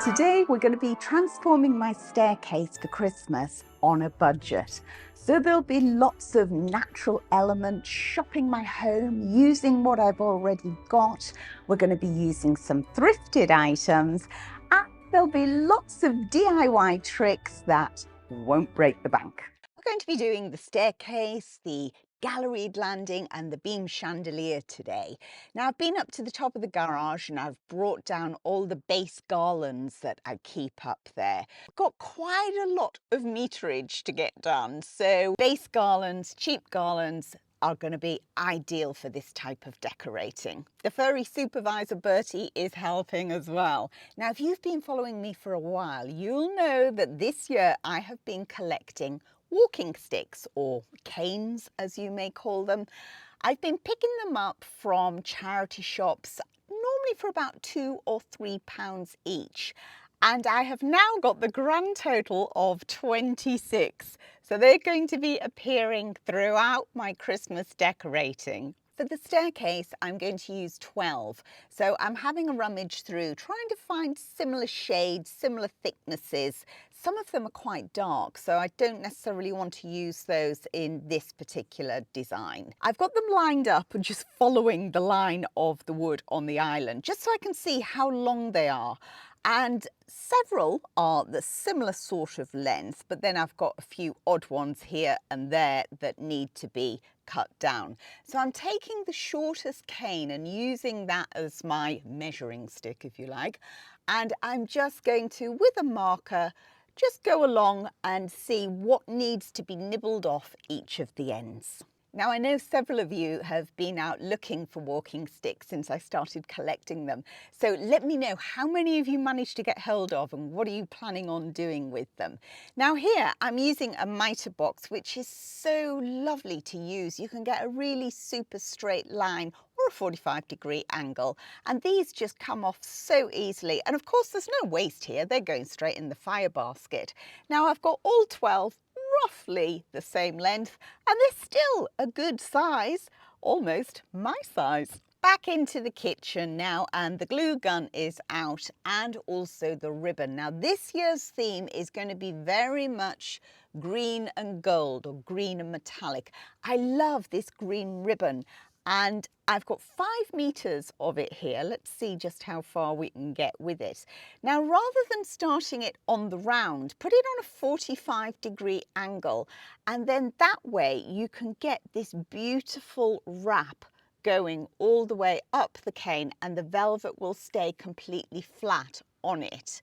Today we're going to be transforming my staircase for Christmas on a budget. So there'll be lots of natural elements, shopping my home, using what I've already got. We're going to be using some thrifted items, and there'll be lots of DIY tricks that won't break the bank. We're going to be doing the staircase, the galleried landing and the beam chandelier today. Now I've been up to the top of the garage and I've brought down all the base garlands that I keep up there. I've got quite a lot of meterage to get done, so base garlands, cheap garlands are going to be ideal for this type of decorating. The furry supervisor Bertie is helping as well. Now if you've been following me for a while, you'll know that this year I have been collecting walking sticks, or canes as you may call them. I've been picking them up from charity shops, normally for about £2 or £3 each. And I have now got the grand total of 26. So they're going to be appearing throughout my Christmas decorating. For the staircase, I'm going to use 12. So I'm having a rummage through, trying to find similar shades, similar thicknesses. Some of them are quite dark, so I don't necessarily want to use those in this particular design. I've got them lined up and just following the line of the wood on the island, just so I can see how long they are. And several are the similar sort of length, but then I've got a few odd ones here and there that need to be cut down. So I'm taking the shortest cane and using that as my measuring stick, if you like, and I'm just going to, with a marker, just go along and see what needs to be nibbled off each of the ends. Now I know several of you have been out looking for walking sticks since I started collecting them. So let me know how many of you managed to get hold of and what are you planning on doing with them. Now here I'm using a mitre box, which is so lovely to use. You can get a really super straight line or a 45-degree angle, and these just come off so easily. And of course there's no waste here, they're going straight in the fire basket. Now I've got all 12 roughly the same length, and they're still a good size, almost my size. Back into the kitchen now, and the glue gun is out and also the ribbon. Now this year's theme is going to be very much green and gold, or green and metallic. I love this green ribbon, and I've got 5 meters of it here. Let's see just how far we can get with it. Now, rather than starting it on the round, put it on a 45-degree angle, and then that way you can get this beautiful wrap going all the way up the cane, and the velvet will stay completely flat on it.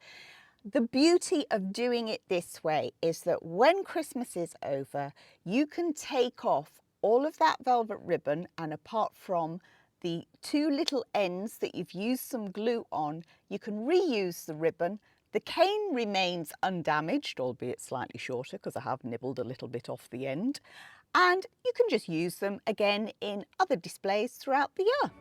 The beauty of doing it this way is that when Christmas is over, you can take off all of that velvet ribbon, and apart from the 2 little ends that you've used some glue on, you can reuse the ribbon. The cane remains undamaged, albeit slightly shorter because I have nibbled a little bit off the end, and you can just use them again in other displays throughout the year.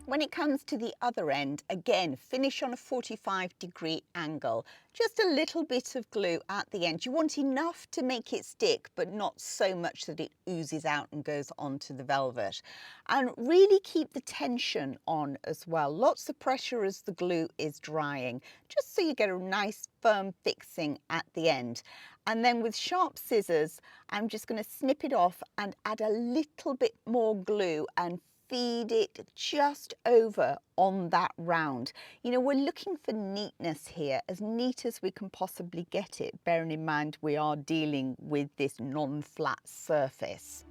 When it comes to the other end, again, finish on a 45-degree angle. Just a little bit of glue at the end. You want enough to make it stick, but not so much that it oozes out and goes onto the velvet. And really keep the tension on as well. Lots of pressure as the glue is drying, just so you get a nice firm fixing at the end. And then with sharp scissors, I'm just going to snip it off and add a little bit more glue and feed it just over on that round. You know, we're looking for neatness here, as neat as we can possibly get it, bearing in mind we are dealing with this non-flat surface.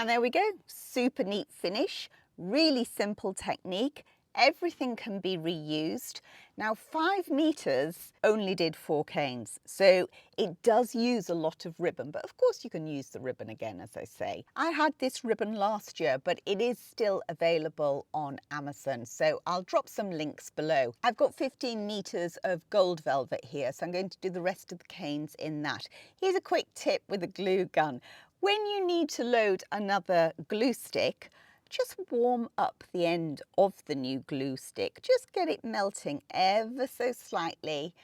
And there we go, super neat finish, really simple technique. Everything can be reused. Now 5 meters only did 4 canes, so it does use a lot of ribbon, but of course you can use the ribbon again, as I say. I had this ribbon last year, but it is still available on Amazon, so I'll drop some links below. I've got 15 meters of gold velvet here, so I'm going to do the rest of the canes in that. Here's a quick tip with a glue gun. When you need to load another glue stick, just warm up the end of the new glue stick. Just get it melting ever so slightly,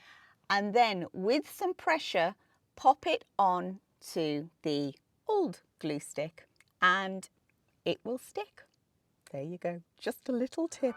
and then with some pressure, pop it on to the old glue stick and it will stick. There you go, just a little tip.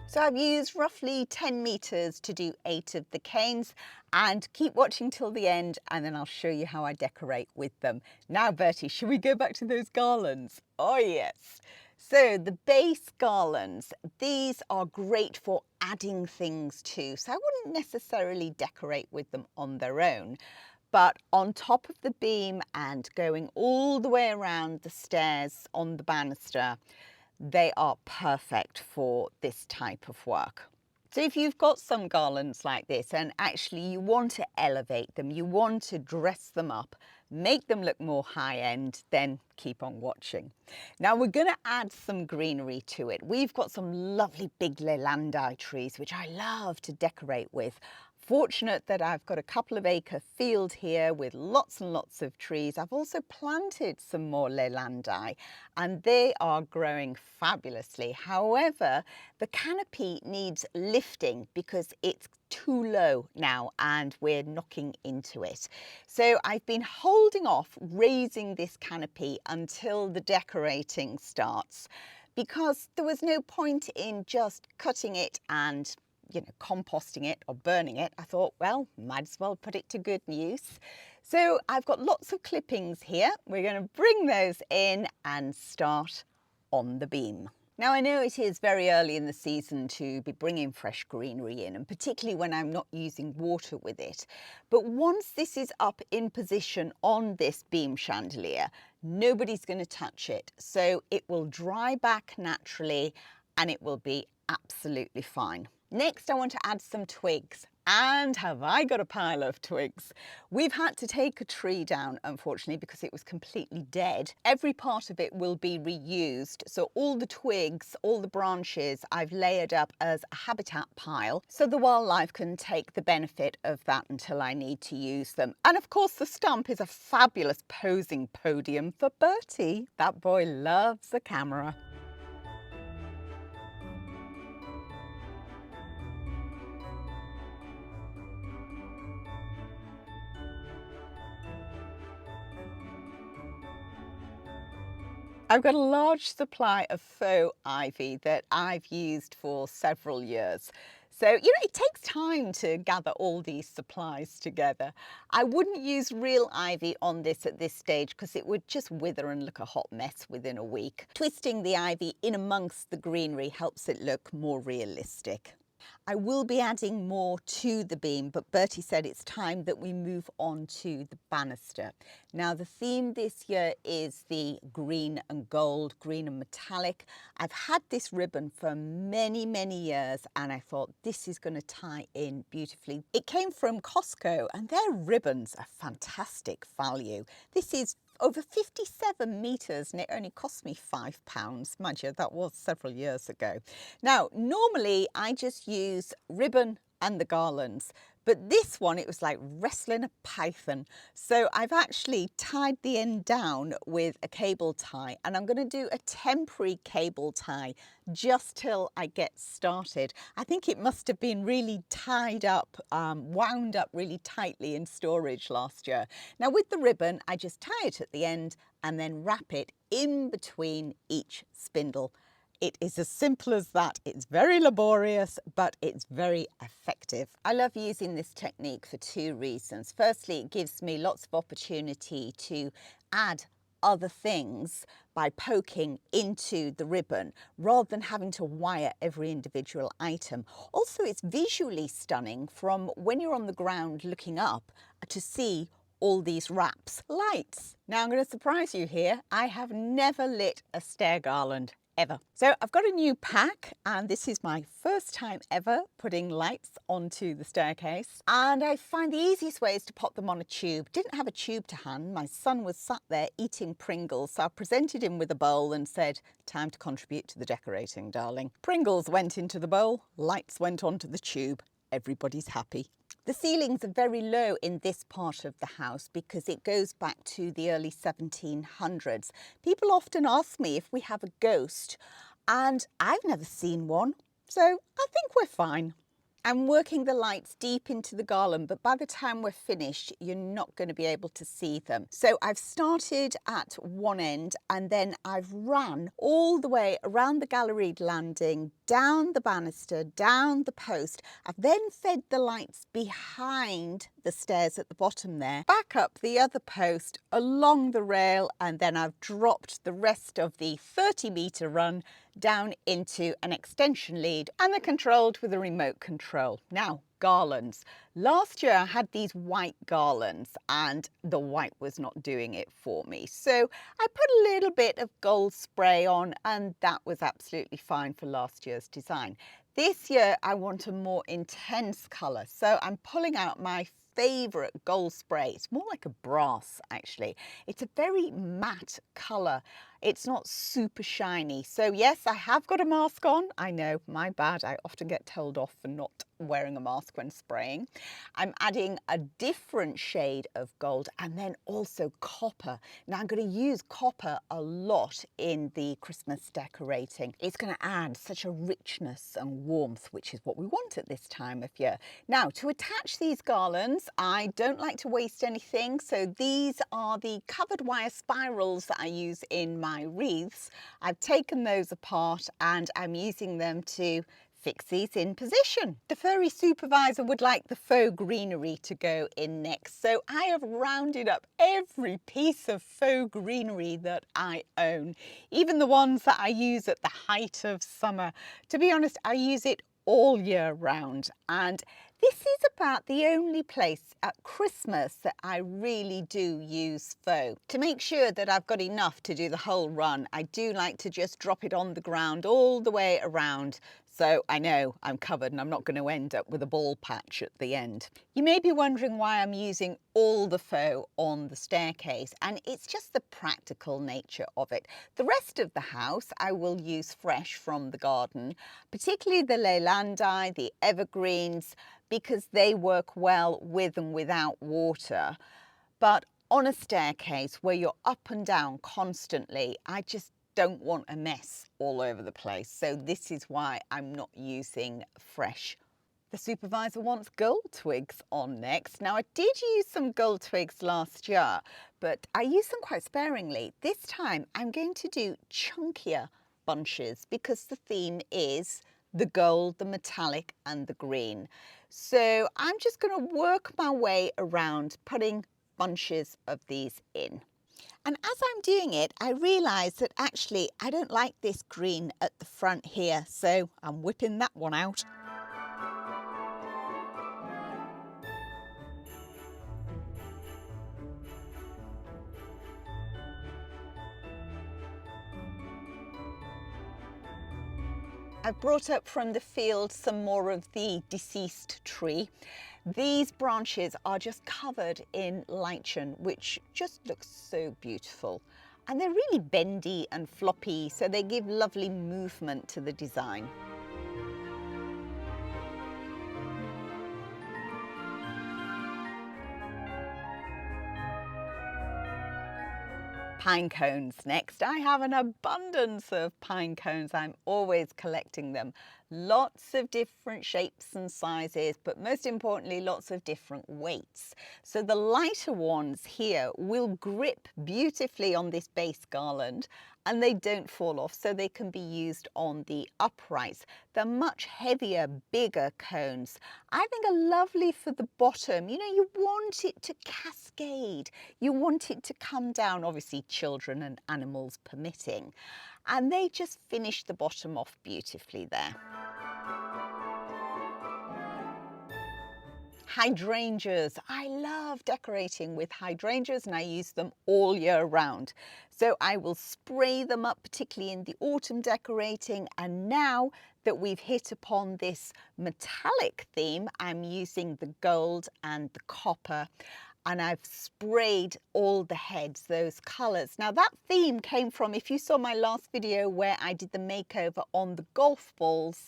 So I've used roughly 10 meters to do 8 of the canes, and keep watching till the end and then I'll show you how I decorate with them. Now Bertie, should we go back to those garlands? Oh yes. So the base garlands, these are great for adding things to. So I wouldn't necessarily decorate with them on their own, but on top of the beam and going all the way around the stairs on the banister, they are perfect for this type of work. So if you've got some garlands like this and actually you want to elevate them, you want to dress them up, make them look more high-end, then keep on watching. Now we're going to add some greenery to it. We've got some lovely big leylandii trees, which I love to decorate with. Fortunate that I've got a couple of acre field here with lots and lots of trees. I've also planted some more leylandii and they are growing fabulously. However, the canopy needs lifting because it's too low now and we're knocking into it. So I've been holding off raising this canopy until the decorating starts, because there was no point in just cutting it and composting it or burning it. I thought, well, might as well put it to good use. So I've got lots of clippings here. We're going to bring those in and start on the beam. Now I know it is very early in the season to be bringing fresh greenery in, and particularly when I'm not using water with it. But once this is up in position on this beam chandelier, nobody's going to touch it. So it will dry back naturally and it will be absolutely fine. Next, I want to add some twigs. And have I got a pile of twigs? We've had to take a tree down, unfortunately, because it was completely dead. Every part of it will be reused. So all the twigs, all the branches, I've layered up as a habitat pile, so the wildlife can take the benefit of that until I need to use them. And of course, the stump is a fabulous posing podium for Bertie. That boy loves the camera. I've got a large supply of faux ivy that I've used for several years. So, it takes time to gather all these supplies together. I wouldn't use real ivy on this at this stage because it would just wither and look a hot mess within a week. Twisting the ivy in amongst the greenery helps it look more realistic. I will be adding more to the beam, but Bertie said it's time that we move on to the banister. Now the theme this year is the green and gold, green and metallic. I've had this ribbon for many, many years and I thought this is going to tie in beautifully. It came from Costco and their ribbons are fantastic value. This is over 57 meters and it only cost me £5. Mind you, that was several years ago. Now, normally I just use ribbon and the garlands, but this one, it was like wrestling a python. So I've actually tied the end down with a cable tie, and I'm going to do a temporary cable tie just till I get started. I think it must have been really tied up, wound up really tightly in storage last year. Now with the ribbon, I just tie it at the end and then wrap it in between each spindle. It is as simple as that. It's very laborious, but it's very effective. I love using this technique for 2 reasons. Firstly, it gives me lots of opportunity to add other things by poking into the ribbon rather than having to wire every individual item. Also, it's visually stunning from when you're on the ground looking up to see all these wraps. Lights. Now I'm going to surprise you here. I have never lit a stair garland ever. So I've got a new pack and this is my first time ever putting lights onto the staircase, and I find the easiest way is to pop them on a tube. Didn't have a tube to hand. My son was sat there eating Pringles, so I presented him with a bowl and said, time to contribute to the decorating, darling. Pringles went into the bowl, lights went onto the tube. Everybody's happy. The ceilings are very low in this part of the house because it goes back to the early 1700s. People often ask me if we have a ghost, and I've never seen one, so I think we're fine. I'm working the lights deep into the garland, but by the time we're finished, you're not going to be able to see them. So I've started at one end and then I've ran all the way around the galleried landing, down the banister, down the post. I've then fed the lights behind the stairs at the bottom there, back up the other post, along the rail, and then I've dropped the rest of the 30-metre run down into an extension lead, and they're controlled with a remote control. Now, garlands. Last year I had these white garlands and the white was not doing it for me. So I put a little bit of gold spray on and that was absolutely fine for last year's design. This year I want a more intense colour, so I'm pulling out my favourite gold spray. It's more like a brass actually. It's a very matte colour. It's not super shiny. So yes, I have got a mask on. I know, my bad. I often get told off for not wearing a mask when spraying. I'm adding a different shade of gold and then also copper. Now I'm going to use copper a lot in the Christmas decorating. It's going to add such a richness and warmth, which is what we want at this time of year. Now, to attach these garlands, I don't like to waste anything. So these are the covered wire spirals that I use in my wreaths. I've taken those apart and I'm using them to fix these in position. The furry supervisor would like the faux greenery to go in next, so I have rounded up every piece of faux greenery that I own, even the ones that I use at the height of summer. To be honest, I use it all year round, and this is about the only place at Christmas that I really do use faux. To make sure that I've got enough to do the whole run, I do like to just drop it on the ground all the way around, so I know I'm covered and I'm not going to end up with a ball patch at the end. You may be wondering why I'm using all the faux on the staircase, and it's just the practical nature of it. The rest of the house I will use fresh from the garden, particularly the leylandi, the evergreens, because they work well with and without water. But on a staircase where you're up and down constantly, I just don't want a mess all over the place. So this is why I'm not using fresh. The supervisor wants gold twigs on next. Now I did use some gold twigs last year, but I used them quite sparingly. This time I'm going to do chunkier bunches because the theme is the gold, the metallic and the green. So I'm just going to work my way around putting bunches of these in. And as I'm doing it, I realise that actually I don't like this green at the front here, so I'm whipping that one out. I've brought up from the field some more of the deceased tree. These branches are just covered in lichen, which just looks so beautiful. And they're really bendy and floppy, so they give lovely movement to the design. Pine cones next. I have an abundance of pine cones. I'm always collecting them. Lots of different shapes and sizes, but most importantly, lots of different weights. So the lighter ones here will grip beautifully on this base garland and they don't fall off, so they can be used on the uprights. The much heavier, bigger cones, I think, are lovely for the bottom. You know, you want it to cascade. You want it to come down, obviously children and animals permitting. And they just finish the bottom off beautifully there. Hydrangeas. I love decorating with hydrangeas and I use them all year round. So I will spray them up, particularly in the autumn decorating. And now that we've hit upon this metallic theme, I'm using the gold and the copper. And I've sprayed all the heads, those colours. Now that theme came from, if you saw my last video where I did the makeover on the golf balls,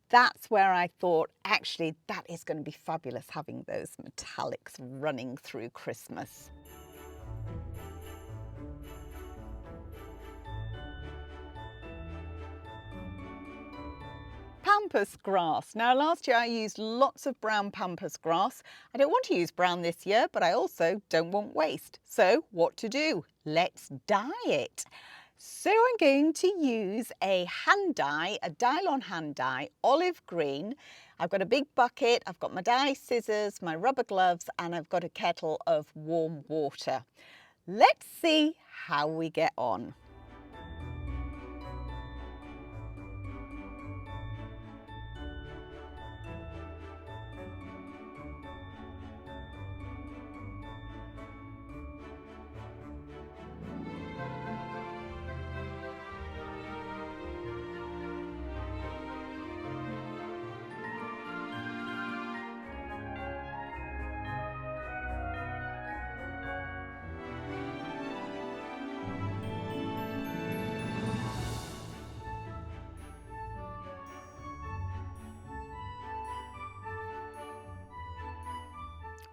that's where I thought, actually, that is going to be fabulous, having those metallics running through Christmas. Pampas grass. Now last year I used lots of brown pampas grass. I don't want to use brown this year, but I also don't want waste. So what to do? Let's dye it. So I'm going to use a hand dye, a Dylon hand dye, olive green. I've got a big bucket, I've got my dye scissors, my rubber gloves, and I've got a kettle of warm water. Let's see how we get on.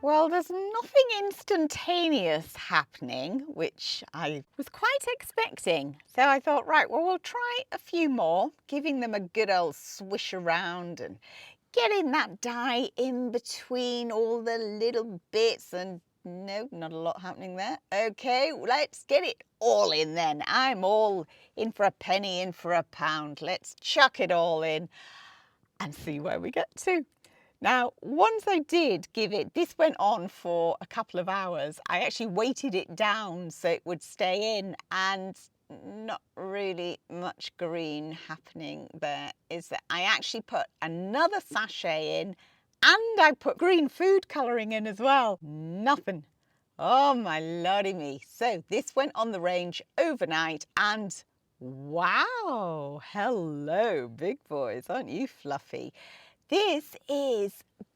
Well, there's nothing instantaneous happening, which I was quite expecting. So I thought, right, well, we'll try a few more, giving them a good old swish around and getting that dye in between all the little bits. And no, not a lot happening there. Okay, let's get it all in then. I'm all in for a penny, in for a pound. Let's chuck it all in and see where we get to. Now, once I did give it, this went on for a couple of hours. I actually weighted it down so it would stay in, and not really much green happening there. Is that I actually put another sachet in and I put green food colouring in as well. Nothing. Oh my lordy me. So this went on the range overnight and wow, hello big boys, aren't you fluffy? This is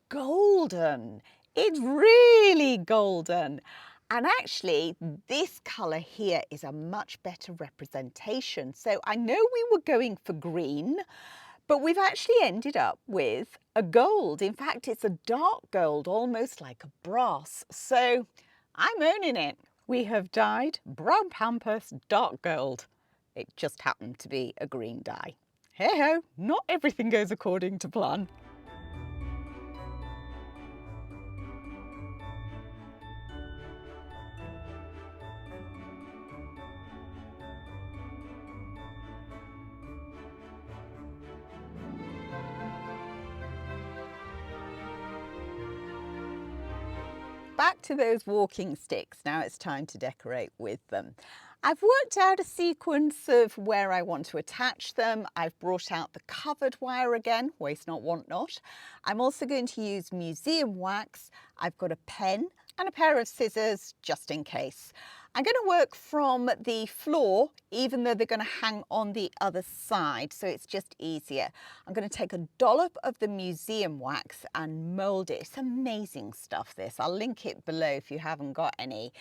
golden. It's really golden. And actually, this colour here is a much better representation. So I know we were going for green, but we've actually ended up with a gold. In fact, it's a dark gold, almost like a brass. So I'm owning it. We have dyed brown pampas dark gold. It just happened to be a green dye. Hey-ho, not everything goes according to plan. Back to those walking sticks. Now it's time to decorate with them. I've worked out a sequence of where I want to attach them. I've brought out the covered wire again, waste not, want not. I'm also going to use museum wax. I've got a pen and a pair of scissors just in case. I'm going to work from the floor, even though they're going to hang on the other side, so it's just easier. I'm going to take a dollop of the museum wax and mould it. It's amazing stuff, this. I'll link it below if you haven't got any.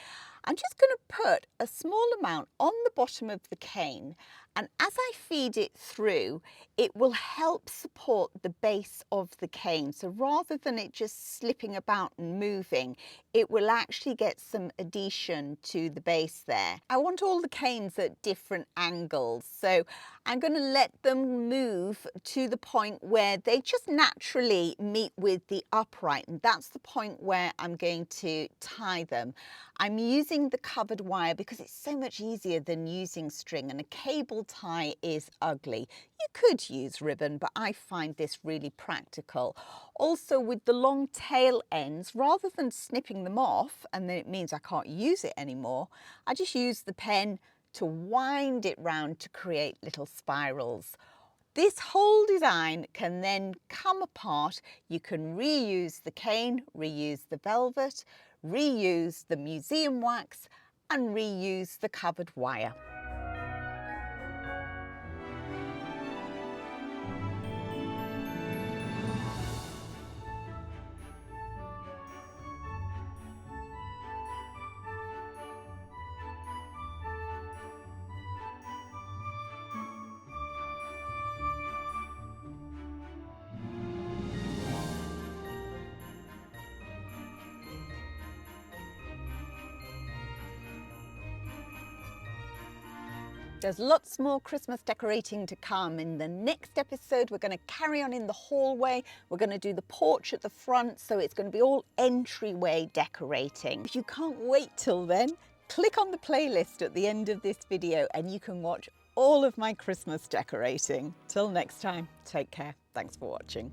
I'm just going to put a small amount on the bottom of the cane, and as I feed it through, it will help support the base of the cane. So rather than it just slipping about and moving, it will actually get some adhesion to the base there. I want all the canes at different angles, so I'm going to let them move to the point where they just naturally meet with the upright, and that's the point where I'm going to tie them. I'm using the covered wire because it's so much easier than using string, and a cable tie is ugly. You could use ribbon, but I find this really practical. Also, with the long tail ends, rather than snipping them off, and then it means I can't use it anymore, I just use the pen to wind it round to create little spirals. This whole design can then come apart. You can reuse the cane, reuse the velvet, reuse the museum wax, and reuse the covered wire. There's lots more Christmas decorating to come. In the next episode, we're going to carry on in the hallway. We're going to do the porch at the front, so it's going to be all entryway decorating. If you can't wait till then, click on the playlist at the end of this video and you can watch all of my Christmas decorating. Till next time, take care. Thanks for watching.